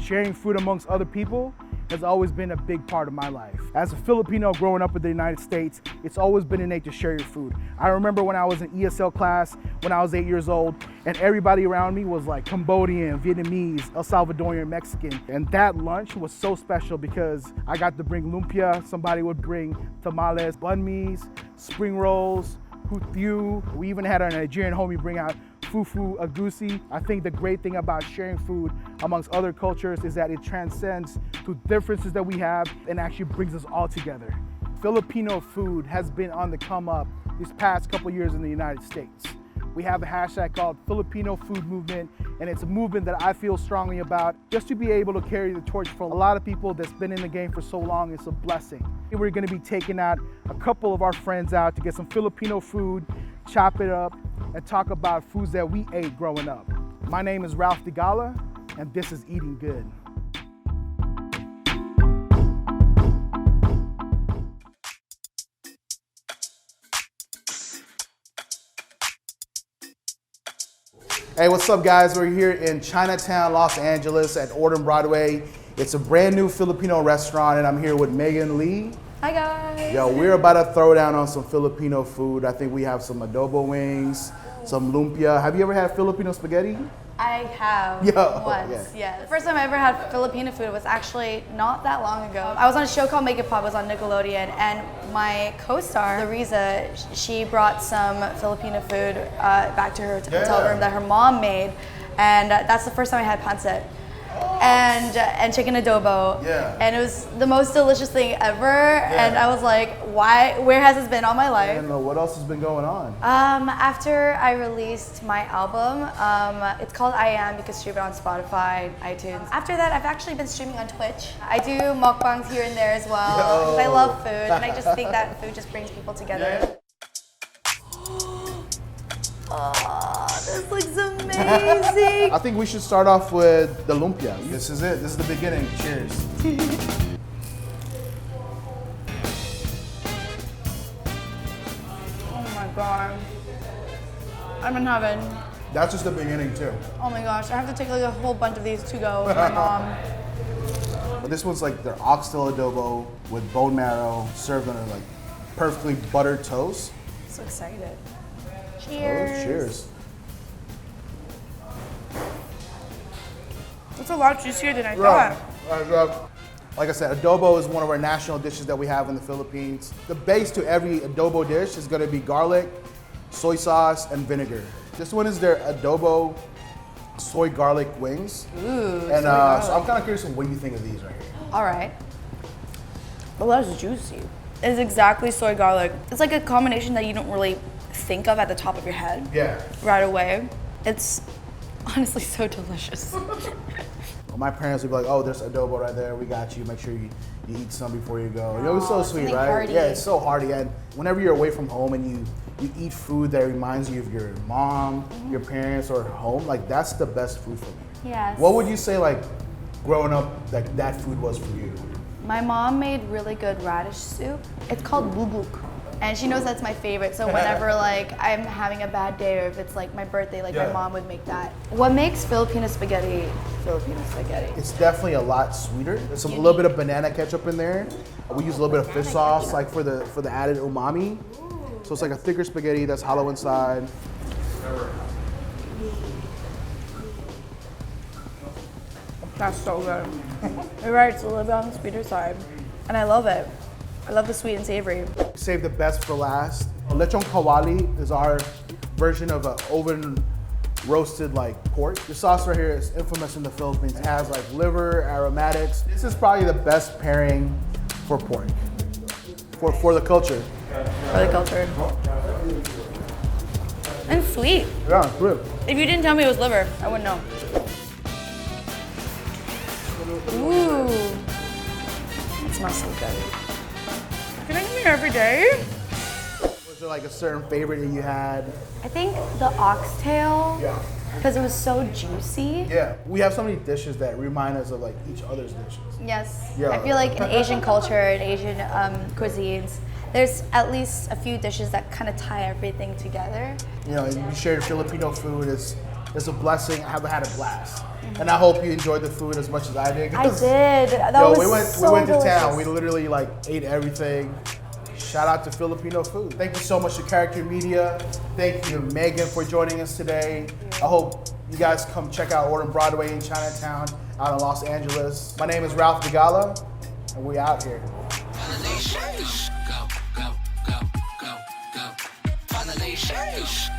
sharing food amongst other people has always been a big part of my life. As a Filipino growing up in the United States, it's always been innate to share your food. I remember when I was in ESL class, when I was 8 years old, and everybody around me was like Cambodian, Vietnamese, El Salvadorian, Mexican. And that lunch was so special because I got to bring lumpia, somebody would bring tamales, banh mi's, spring rolls, huthiu. We even had our Nigerian homie bring out fufu agusi. I think the great thing about sharing food amongst other cultures is that it transcends to differences that we have and actually brings us all together. Filipino food has been on the come up these past couple years in the United States. We have a hashtag called Filipino Food Movement, and it's a movement that I feel strongly about. Just to be able to carry the torch for a lot of people that's been in the game for so long is a blessing. We're gonna be taking out a couple of our friends out to get some Filipino food, chop it up, and talk about foods that we ate growing up. My name is Ralph Degala, and this is Eating Good. Hey, what's up guys? We're here in Chinatown, Los Angeles at Ord Broadway. It's a brand new Filipino restaurant and I'm here with Megan Lee. Hi guys. Yo, we're about to throw down on some Filipino food. I think we have some adobo wings, some lumpia. Have you ever had Filipino spaghetti? I have once, yes. The first time I ever had Filipino food was actually not that long ago. I was on a show called Make It Pop, it was on Nickelodeon, and my co-star, Larissa, she brought some Filipino food back to her hotel room that her mom made, and that's the first time I had pancit. And chicken adobo, and it was the most delicious thing ever. And I was like, why? Where has this been all my life? I don't know what else has been going on. After I released my album, it's called I Am, you can stream it on Spotify, iTunes. After that, I've actually been streaming on Twitch. I do mukbangs here and there as well because I love food, and I just think that food just brings people together. Oh, this looks amazing. I think we should start off with the lumpia. This is it. This is the beginning. Cheers. Oh my god. I'm in heaven. That's just the beginning too. Oh my gosh, I have to take like a whole bunch of these to go with my mom. This one's like their oxtail adobo with bone marrow served on a like perfectly buttered toast. So excited. Cheers. Oh, cheers. It's a lot juicier than I thought. Like I said, adobo is one of our national dishes that we have in the Philippines. The base to every adobo dish is going to be garlic, soy sauce, and vinegar. This one is their adobo soy garlic wings. Ooh, and so I'm kind of curious on what you think of these right here. All right. Well, that's juicy. It's exactly soy garlic. It's like a combination that you don't really think of at the top of your head right away. It's honestly so delicious. Well, my parents would be like, oh, there's adobo right there, we got you, make sure you eat some before you go. You know, it's so sweet, right? Hearty. Yeah, it's so hearty. And whenever you're away from home and you eat food that reminds you of your mom, your parents, or home, like that's the best food for me. Yes. What would you say like growing up like that food was for you? My mom made really good radish soup. It's called bubuk. And she knows that's my favorite, so whenever like I'm having a bad day or if it's like my birthday, like my mom would make that. What makes Filipino spaghetti Filipino spaghetti? It's definitely a lot sweeter. There's a little bit of banana ketchup in there. We use a little bit of fish sauce like for the added umami. So it's like a thicker spaghetti that's hollow inside. That's so good. You're right, it's a little bit on the sweeter side. And I love it. I love the sweet and savory. Save the best for last. Lechon kawali is our version of an oven roasted like pork. The sauce right here is infamous in the Philippines. It has like liver, aromatics. This is probably the best pairing for pork, for the culture. For the culture. And sweet. Yeah, it's good. If you didn't tell me it was liver, I wouldn't know. Ooh. It smells so good. Can I come here every day? Was there like a certain favorite that you had? I think the oxtail, because it was so juicy. Yeah, we have so many dishes that remind us of like each other's dishes. Yes, I feel like in Asian culture and Asian cuisines, there's at least a few dishes that kind of tie everything together. You know, you share Filipino food. There's It's a blessing. I have had a blast. And I hope you enjoyed the food as much as I did. I did. That was we went to delicious. town. We literally like ate everything. Shout out to Filipino food. Thank you so much to Character Media. Thank you to Megan for joining us today. I hope you guys come check out Ord Broadway in Chinatown out in Los Angeles. My name is Ralph Degala, and we out here. Go, go, go, go, go, go.